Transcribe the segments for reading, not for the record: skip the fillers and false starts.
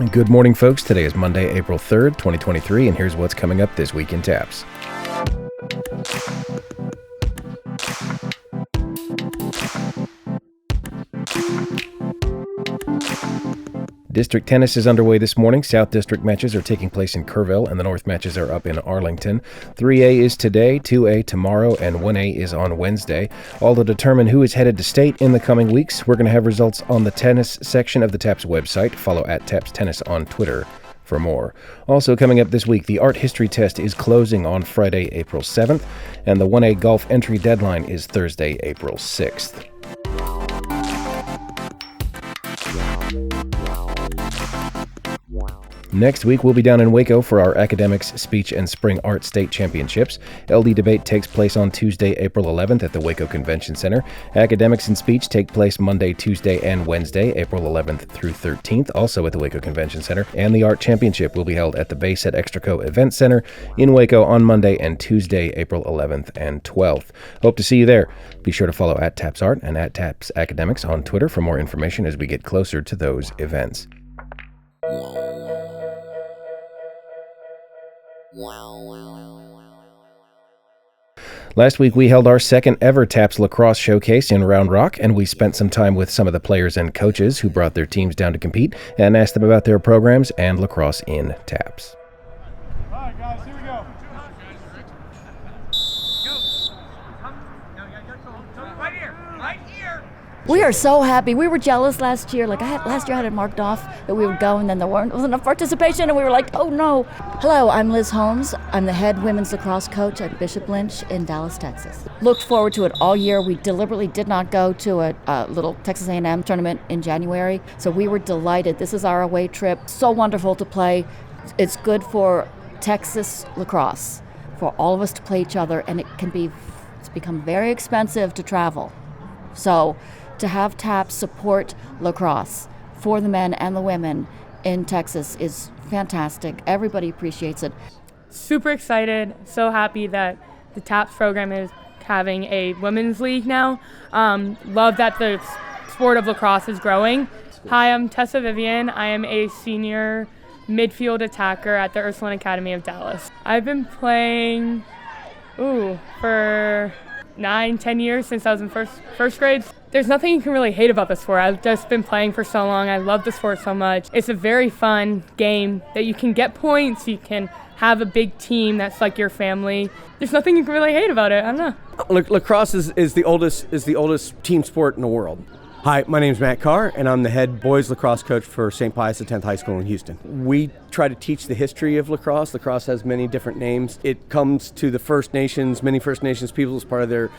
Good morning, folks. Today is Monday, April 3rd, 2023, and here's what's coming up this week in TAPPS. District tennis is underway this morning. South District matches are taking place in Kerrville, and the North matches are up in Arlington. 3A is today, 2A tomorrow, and 1A is on Wednesday. All to determine who is headed to state in the coming weeks. We're going to have results on the tennis section of the TAPPS website. Follow at TAPPS Tennis on Twitter for more. Also coming up this week, the art history test is closing on Friday, April 7th, and the 1A golf entry deadline is Thursday, April 6th. Next week, we'll be down in Waco for our Academics, Speech, and Spring Art State Championships. LD Debate takes place on Tuesday, April 11th at the Waco Convention Center. Academics and Speech take place Monday, Tuesday, and Wednesday, April 11th through 13th, also at the Waco Convention Center. And the Art Championship will be held at the Bayset Extraco Event Center in Waco on Monday and Tuesday, April 11th and 12th. Hope to see you there. Be sure to follow at TAPPS Art and at TAPPS Academics on Twitter for more information as we get closer to those events. Last week, we held our second ever TAPPS Lacrosse Showcase in Round Rock, and we spent some time with some of the players and coaches who brought their teams down to compete and asked them about their programs and lacrosse in TAPPS. All right, guys, here we go. Right here, right here. We are so happy. We were jealous last year. Last year I had it marked off that we would go, and then there wasn't enough participation, and we were like, oh no. Hello, I'm Liz Holmes. I'm the head women's lacrosse coach at Bishop Lynch in Dallas, Texas. Looked forward to it all year. We deliberately did not go to a little Texas A&M tournament in January, so we were delighted. This is our away trip. So wonderful to play. It's good for Texas lacrosse, for all of us to play each other, and it's become very expensive to travel. So to have TAPPS support lacrosse for the men and the women in Texas is fantastic. Everybody appreciates it. Super excited, so happy that the TAPPS program is having a women's league now. Love that the sport of lacrosse is growing. Hi, I'm Tessa Vivian. I am a senior midfield attacker at the Ursuline Academy of Dallas. I've been playing for 9-10 years since I was in first grade. There's nothing you can really hate about the sport. I've just been playing for so long. I love the sport so much. It's a very fun game that you can get points. You can have a big team that's like your family. There's nothing you can really hate about it. I don't know. Lacrosse is the oldest team sport in the world. Hi, my name's Matt Carr, and I'm the head boys lacrosse coach for St. Pius X High School in Houston. We try to teach the history of lacrosse. Lacrosse has many different names. It comes to the First Nations, many First Nations people as part of their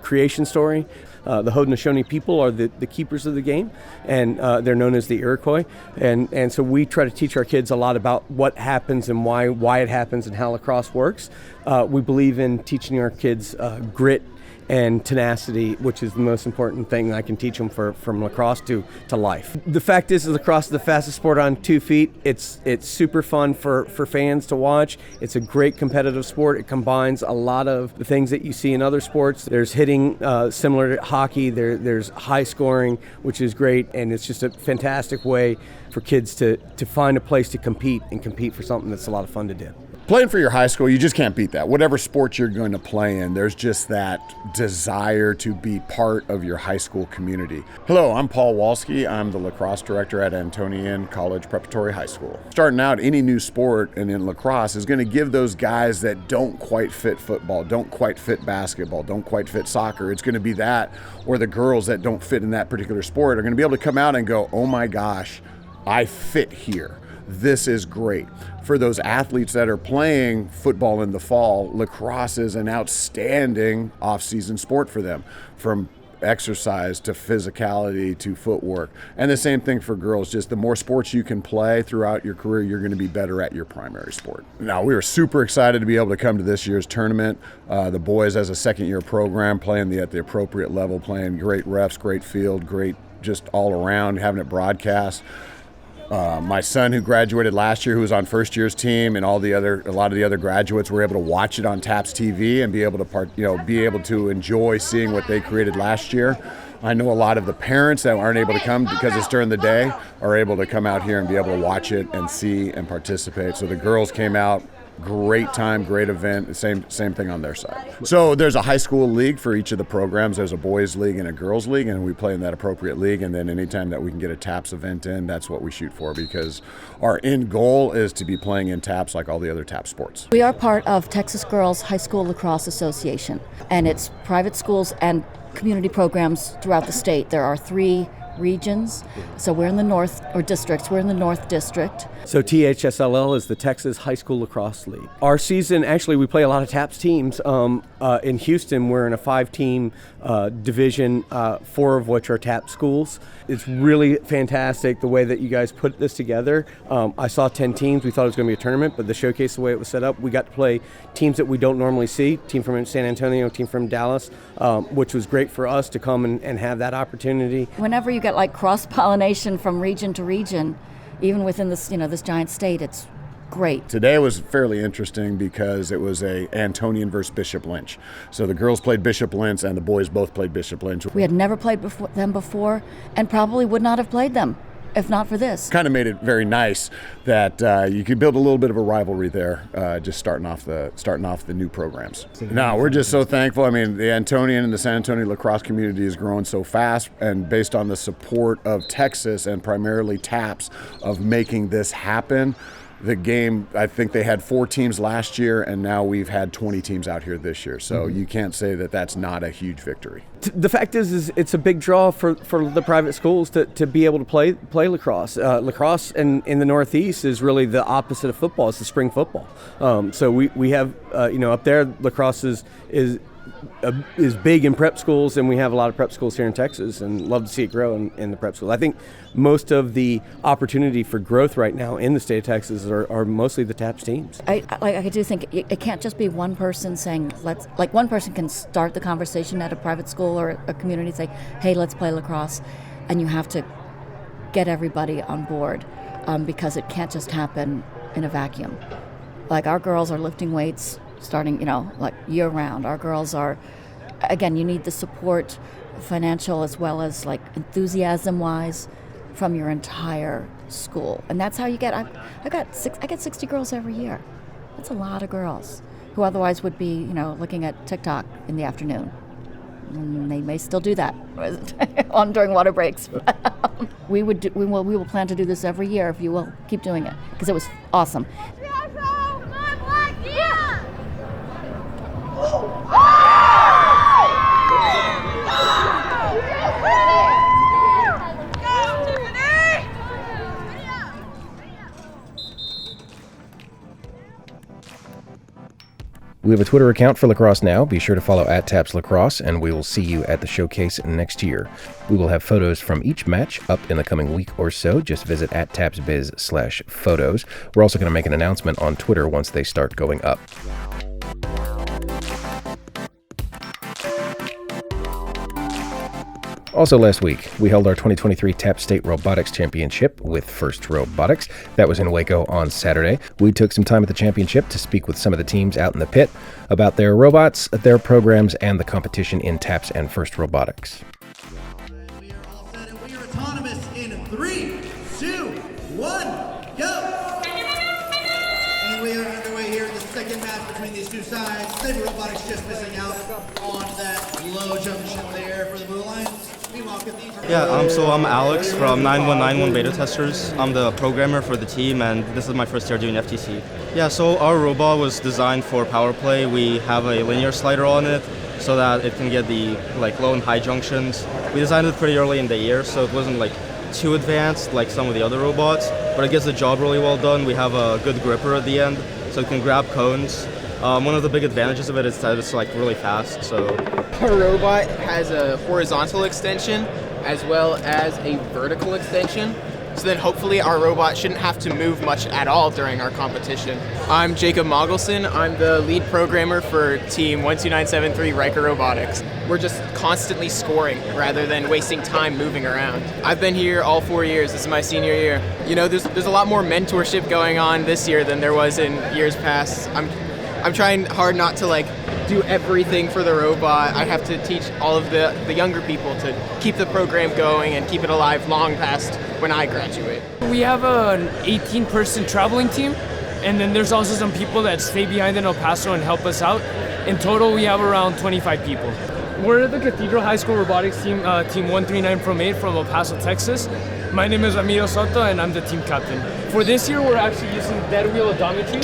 creation story. The Haudenosaunee people are the keepers of the game, and they're known as the Iroquois. And so we try to teach our kids a lot about what happens and why it happens and how lacrosse works. We believe in teaching our kids grit and tenacity, which is the most important thing I can teach them from lacrosse to life. The fact is lacrosse is the fastest sport on 2 feet. It's super fun for fans to watch. It's a great competitive sport. It combines a lot of the things that you see in other sports. There's hitting similar to hockey. There's high scoring, which is great, and it's just a fantastic way for kids to find a place to compete for something that's a lot of fun to do. Playing for your high school, you just can't beat that. Whatever sport you're going to play in, there's just that desire to be part of your high school community. Hello, I'm Paul Walski. I'm the lacrosse director at Antonian College Preparatory High School. Starting out any new sport and in lacrosse is going to give those guys that don't quite fit football, don't quite fit basketball, don't quite fit soccer. It's going to be that, or the girls that don't fit in that particular sport are going to be able to come out and go, oh my gosh, I fit here. This is great. For those athletes that are playing football in the fall, lacrosse is an outstanding off-season sport for them, from exercise to physicality to footwork. And the same thing for girls. Just the more sports you can play throughout your career, you're going to be better at your primary sport. Now, we were super excited to be able to come to this year's tournament. The boys, as a second-year program, playing at the appropriate level, playing great refs, great field, great just all around, having it broadcast. My son, who graduated last year, who was on first year's team, and a lot of the other graduates were able to watch it on TAPPS TV and be able to enjoy seeing what they created last year. I know a lot of the parents that aren't able to come because it's during the day are able to come out here and be able to watch it and see and participate. So the girls came out. Great time, great event, same thing on their side. So there's a high school league for each of the programs. There's a boys league and a girls league, and we play in that appropriate league. And then anytime that we can get a TAPPS event in, that's what we shoot for, because our end goal is to be playing in TAPPS like all the other TAPPS sports. We are part of Texas Girls High School Lacrosse Association, and it's private schools and community programs throughout the state. There are 3 regions. So we're in the north, or districts. We're in the North District. So THSLL is the Texas High School Lacrosse League. Our season, actually, we play a lot of TAPPS teams. In Houston, we're in a 5-team division, 4 of which are TAPPS schools. It's really fantastic the way that you guys put this together. I saw 10 teams. We thought it was going to be a tournament, but the showcase, the way it was set up, we got to play teams that we don't normally see, team from San Antonio, team from Dallas, which was great for us to come and have that opportunity. Whenever you get like cross-pollination from region to region, even within this, this giant state, it's great. Today was fairly interesting because it was a Antonian versus Bishop Lynch. So the girls played Bishop Lynch and the boys both played Bishop Lynch. We had never played them before, and probably would not have played them if not for this. Kind of made it very nice that you could build a little bit of a rivalry there, just starting off the new programs. No, we're just so thankful. I mean, the Antonian and the San Antonio lacrosse community is growing so fast, and based on the support of Texas and primarily TAPPS of making this happen. The game, I think they had 4 teams last year, and now we've had 20 teams out here this year. So you can't say that that's not a huge victory. The fact is it's a big draw for the private schools to be able to play lacrosse. Lacrosse in the Northeast is really the opposite of football. It's the spring football. So we have, up there, lacrosse is big in prep schools, and we have a lot of prep schools here in Texas, and love to see it grow in the prep schools. I think most of the opportunity for growth right now in the state of Texas are mostly the TAPPS teams. I do think it can't just be one person saying one person can start the conversation at a private school or a community, say, hey, let's play lacrosse, and you have to get everybody on board because it can't just happen in a vacuum. Like, our girls are lifting weights starting, year round. Our girls are, again, you need the support, financial as well as enthusiasm wise, from your entire school. And that's how you get, I get 60 girls every year. That's a lot of girls who otherwise would be, looking at TikTok in the afternoon. And they may still do that during water breaks. We will plan to do this every year if you will keep doing it, because it was awesome. We have a Twitter account for Lacrosse Now. Be sure to follow @TAPPS Lacrosse, and we will see you at the showcase next year. We will have photos from each match up in the coming week or so. Just visit @TAPPSBiz/photos. We're also going to make an announcement on Twitter once they start going up. Also last week, we held our 2023 TAPPS State Robotics Championship with First Robotics. That was in Waco on Saturday. We took some time at the championship to speak with some of the teams out in the pit about their robots, their programs, and the competition in TAPPS and First Robotics. We are all set, and we are autonomous in 3, 2, 1, go! And we are underway here in the second match between these two sides. State Robotics just missing out on that low junction there for the Blue Lions. Yeah, so I'm Alex from 9191 Beta Testers. I'm the programmer for the team, and this is my first year doing FTC. Yeah, so our robot was designed for power play. We have a linear slider on it so that it can get the low and high junctions. We designed it pretty early in the year, so it wasn't too advanced like some of the other robots, but it gets the job really well done. We have a good gripper at the end, so it can grab cones. One of the big advantages of it is that it's really fast. So our robot has a horizontal extension as well as a vertical extension. so then hopefully our robot shouldn't have to move much at all during our competition. I'm Jacob Mogelson. I'm the lead programmer for Team 12973 Riker Robotics. We're just constantly scoring rather than wasting time moving around. I've been here all 4 years. This is my senior year. You know, there's a lot more mentorship going on this year than there was in years past. I'm trying hard not to like do everything for the robot. I have to teach all of the younger people to keep the program going and keep it alive long past when I graduate. We have an 18-person traveling team, and then there's also some people that stay behind in El Paso and help us out. In total, we have around 25 people. We're the Cathedral High School Robotics team, team 139 from 8 from El Paso, Texas. My name is Ramiro Soto, and I'm the team captain. For this year, we're actually using dead wheel odometry,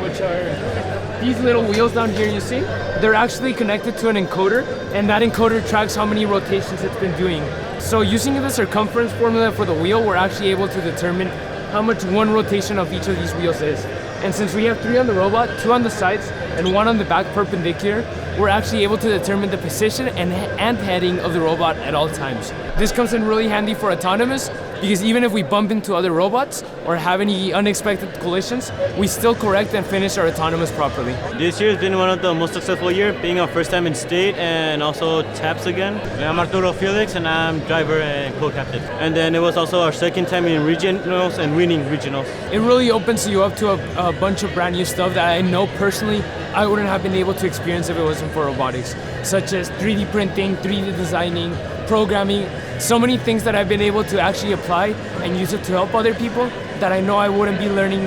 which are these little wheels down here you see. They're actually connected to an encoder, and that encoder tracks how many rotations it's been doing. So using the circumference formula for the wheel, we're actually able to determine how much one rotation of each of these wheels is. And since we have 3 on the robot, 2 on the sides, and 1 on the back perpendicular, we're actually able to determine the position and heading of the robot at all times. This comes in really handy for autonomous, because even if we bump into other robots or have any unexpected collisions, we still correct and finish our autonomous properly. This year has been one of the most successful years, being our first time in state and also TAPPS again. I'm Arturo Felix and I'm driver and co-captain. And then it was also our second time in regionals and winning regionals. It really opens you up to a bunch of brand new stuff that I know personally I wouldn't have been able to experience if it wasn't for robotics, such as 3D printing, 3D designing, programming, so many things that I've been able to actually apply and use it to help other people that I know I wouldn't be learning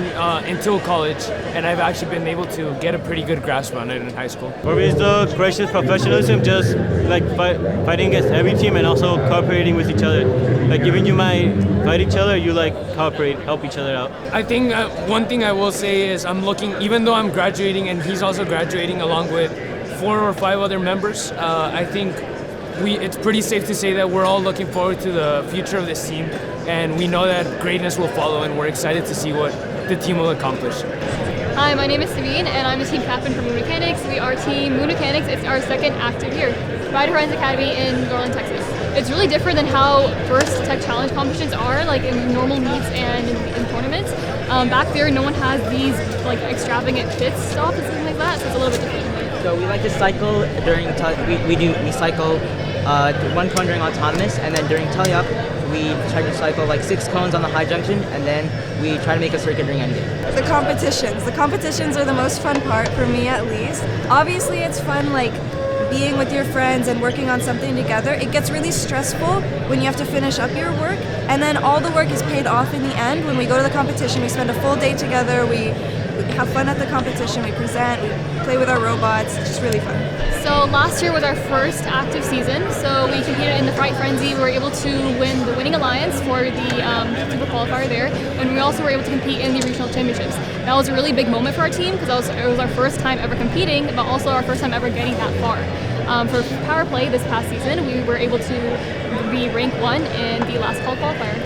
until college, and I've actually been able to get a pretty good grasp on it in high school. For me, it's the gracious professionalism, just like fighting against every team and also cooperating with each other. Like even you might fight each other, you like cooperate, help each other out. I think one thing I will say is I'm looking, even though I'm graduating and he's also graduating along with 4 or 5 other members, I think it's pretty safe to say that we're all looking forward to the future of this team, and we know that greatness will follow, and we're excited to see what the team will accomplish. Hi, my name is Sabine, and I'm the team captain for Moon Mechanics. We are Team Moon Mechanics. It's our second active year. Ride Horizons Academy in Garland, Texas. It's really different than how first tech challenge competitions are, like in normal meets and in tournaments. Back there, no one has these like extravagant pit stops and something like that, so it's a little bit different. So we like to cycle during we cycle 1 cone during autonomous, and then during telly-up we try to cycle like 6 cones on the high junction, and then we try to make a circuit during endgame. The competitions are the most fun part for me, at least. Obviously it's fun like being with your friends and working on something together. It gets really stressful when you have to finish up your work, and then all the work is paid off in the end. When we go to the competition, we spend a full day together, we have fun at the competition, we present, we play with our robots. It's just really fun. So last year was our first active season, so we competed in the Fright Frenzy. We were able to win the winning alliance for the Super Qualifier there, and we also were able to compete in the regional championships. That was a really big moment for our team because it was our first time ever competing, but also our first time ever getting that far. For Power Play this past season, we were able to be rank 1 in the last call qualifier.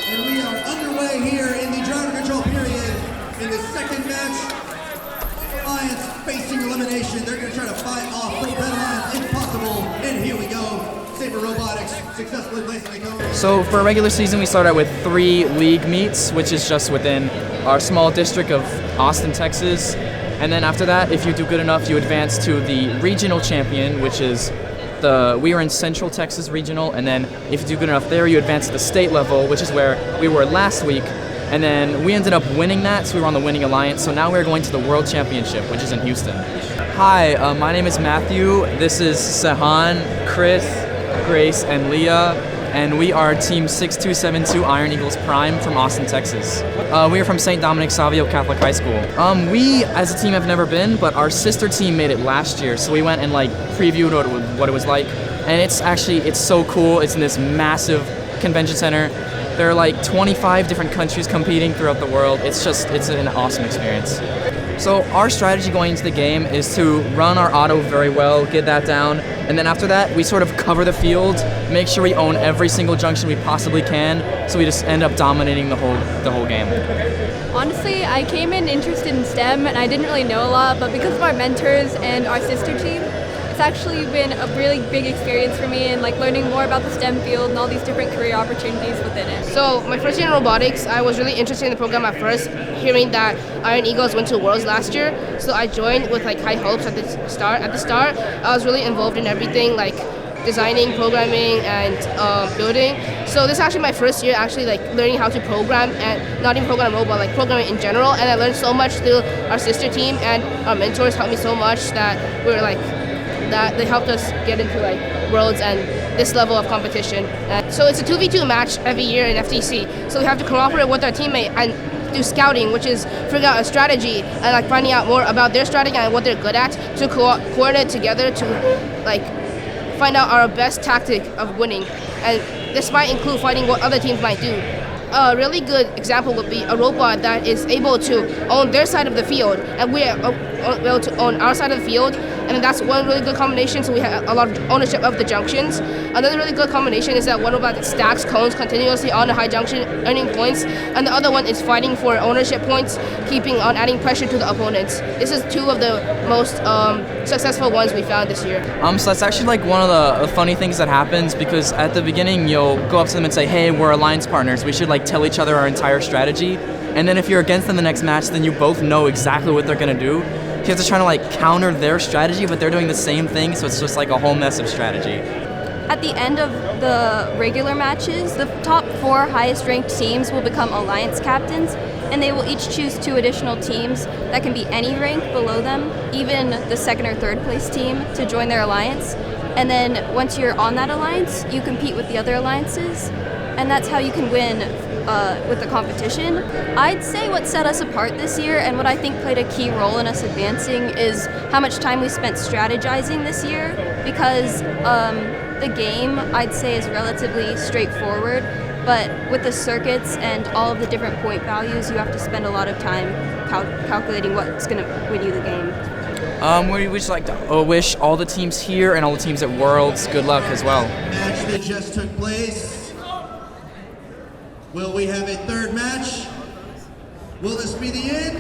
And we are underway here in the driver control period in the second match. Alliance facing elimination. They're going to try to fight off Red Alliance if possible. And here we go. Saber Robotics successfully placing the cone. So for a regular season, we start out with 3 league meets, which is just within our small district of Austin, Texas. And then after that, if you do good enough, you advance to the regional champion, which is we were in Central Texas Regional, and then if you do good enough there, you advance to the state level, which is where we were last week. And then we ended up winning that, so we were on the winning alliance. So now we're going to the World Championship, which is in Houston. Hi, my name is Matthew. This is Sahan, Chris, Grace, and Leah. And we are Team 6272 Iron Eagles Prime from Austin, Texas. We are from St. Dominic Savio Catholic High School. We, as a team, have never been, but our sister team made it last year, so we went and previewed what it was like. And it's so cool. It's in this massive convention center. There are 25 different countries competing throughout the world. It's an awesome experience. So our strategy going into the game is to run our auto very well, get that down, and then after that, we sort of cover the field, make sure we own every single junction we possibly can, so we just end up dominating the whole game. Honestly, I came in interested in STEM, and I didn't really know a lot, but because of our mentors and our sister team, it's actually been a really big experience for me, and like learning more about the STEM field and all these different career opportunities within it. So my first year in robotics, I was really interested in the program at first, hearing that Iron Eagles went to Worlds last year. So I joined with like high hopes at the start. I was really involved in everything, like designing, programming, and building. So this is actually my first year actually like learning how to program, and not even program a robot, like programming in general. And I learned so much through our sister team, and our mentors helped me so much that we were like, that they helped us get into like Worlds and this level of competition. So it's a 2v2 match every year in FTC. So we have to cooperate with our teammate and do scouting, which is figure out a strategy and like finding out more about their strategy and what they're good at to coordinate together to like find out our best tactic of winning. And this might include finding what other teams might do. A really good example would be a robot that is able to own their side of the field, and we are able to own our side of the field. And that's one really good combination, so we have a lot of ownership of the junctions. Another really good combination is that one robot that stacks cones continuously on the high junction, earning points, and the other one is fighting for ownership points, keeping on adding pressure to the opponents. This is two of the most successful ones we found this year. So that's actually like one of the funny things that happens, because at the beginning you'll go up to them and say, hey, we're alliance partners, we should like tell each other our entire strategy. And then if you're against them the next match, then you both know exactly what they're gonna do. You have to try to like counter their strategy, but they're doing the same thing, so it's just like a whole mess of strategy. At the end of the regular matches, the top 4 highest ranked teams will become alliance captains, and they will each choose 2 additional teams that can be any rank below them, even the 2nd or 3rd place team, to join their alliance. And then once you're on that alliance, you compete with the other alliances, and that's how you can win with the competition. I'd say what set us apart this year, and what I think played a key role in us advancing, is how much time we spent strategizing this year, because the game, I'd say, is relatively straightforward, but with the circuits and all of the different point values, you have to spend a lot of time calculating what's going to win you the game. We would just like to wish all the teams here and all the teams at Worlds good luck as well. Match that just took place. Will we have a third match? Will this be the end?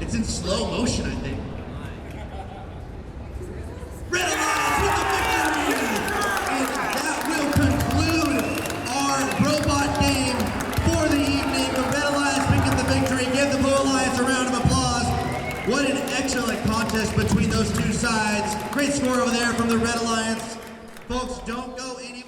It's in slow motion, I think. Red Alliance with the victory! And that will conclude our robot game for the evening. The Red Alliance pick up the victory. Give the Blue Alliance a round of applause. What an excellent contest between those two sides. Great score over there from the Red Alliance. Folks, don't go anywhere.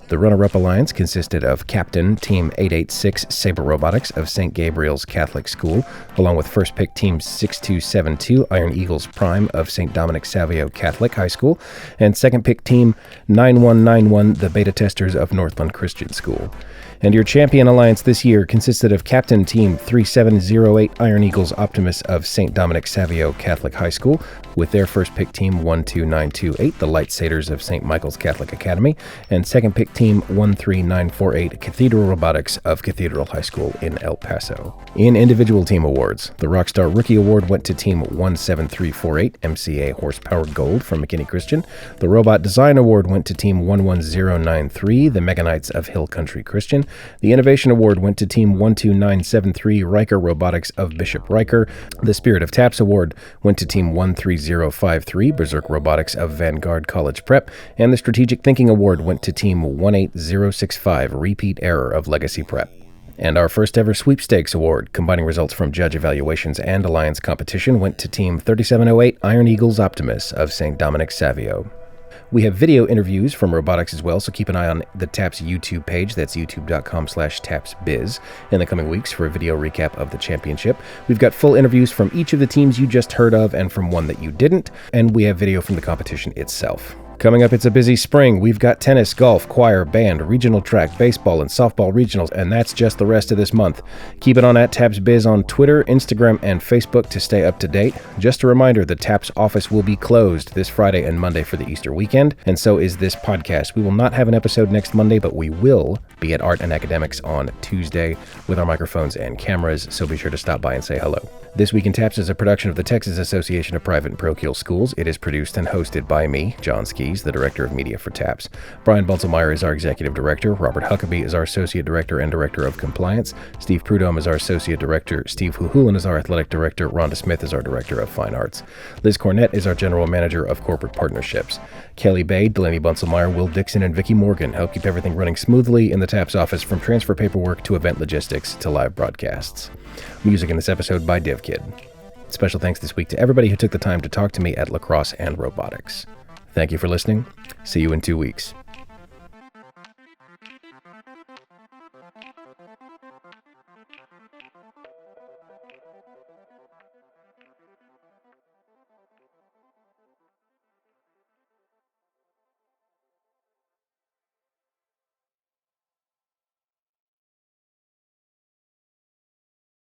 The runner-up alliance consisted of Captain Team 886 Sabre Robotics of St. Gabriel's Catholic School, along with first pick Team 6272 Iron Eagles Prime of St. Dominic Savio Catholic High School, and second pick Team 9191 the Beta Testers of Northland Christian School. And your champion alliance this year consisted of Captain Team 3708 Iron Eagles Optimus of St. Dominic Savio Catholic High School, with their first pick Team 12928 the Light Satyrs of St. Michael's Catholic Academy, and second pick Team 13948 Cathedral Robotics of Cathedral High School in El Paso. In individual team awards, the Rockstar Rookie Award went to Team 17348 MCA Horsepower Gold from McKinney Christian. The Robot Design Award went to Team 11093 the Mega Knights of Hill Country Christian. The Innovation Award went to Team 12973 Riker Robotics of Bishop Riker. The Spirit of TAPPS Award went to Team 13053 Berserk Robotics of Vanguard College Prep. And the Strategic Thinking Award went to Team 18065 Repeat Error of Legacy Prep. And our first ever sweepstakes award, combining results from judge evaluations and alliance competition, went to Team 3708 Iron Eagles Optimus of St. Dominic Savio. We have video interviews from robotics as well, so keep an eye on the TAPPS YouTube page. That's youtube.com/TAPPSBiz in the coming weeks for a video recap of the championship. We've got full interviews from each of the teams you just heard of and from one that you didn't, and we have video from the competition itself. Coming up, it's a busy spring. We've got tennis, golf, choir, band, regional track, baseball, and softball regionals, and that's just the rest of this month. Keep it on at TAPPSBiz on Twitter, Instagram, and Facebook to stay up to date. Just a reminder, the TAPPS office will be closed this Friday and Monday for the Easter weekend, and so is this podcast. We will not have an episode next Monday, but we will be at Art and Academics on Tuesday with our microphones and cameras, so be sure to stop by and say hello. This Week in TAPPS is a production of the Texas Association of Private and Parochial Schools. It is produced and hosted by me, John Ski. He's the Director of Media for TAPPS. Brian Bunselmeyer is our Executive Director. Robert Huckabee is our Associate Director and Director of Compliance. Steve Prudhomme is our Associate Director. Steve Huhulan is our Athletic Director. Rhonda Smith is our Director of Fine Arts. Liz Cornett is our General Manager of Corporate Partnerships. Kelly Bay, Delaney Bunselmeyer, Will Dixon, and Vicki Morgan help keep everything running smoothly in the TAPPS office, from transfer paperwork to event logistics to live broadcasts. Music in this episode by DivKid. Special thanks this week to everybody who took the time to talk to me at Lacrosse and Robotics. Thank you for listening. See you in 2 weeks.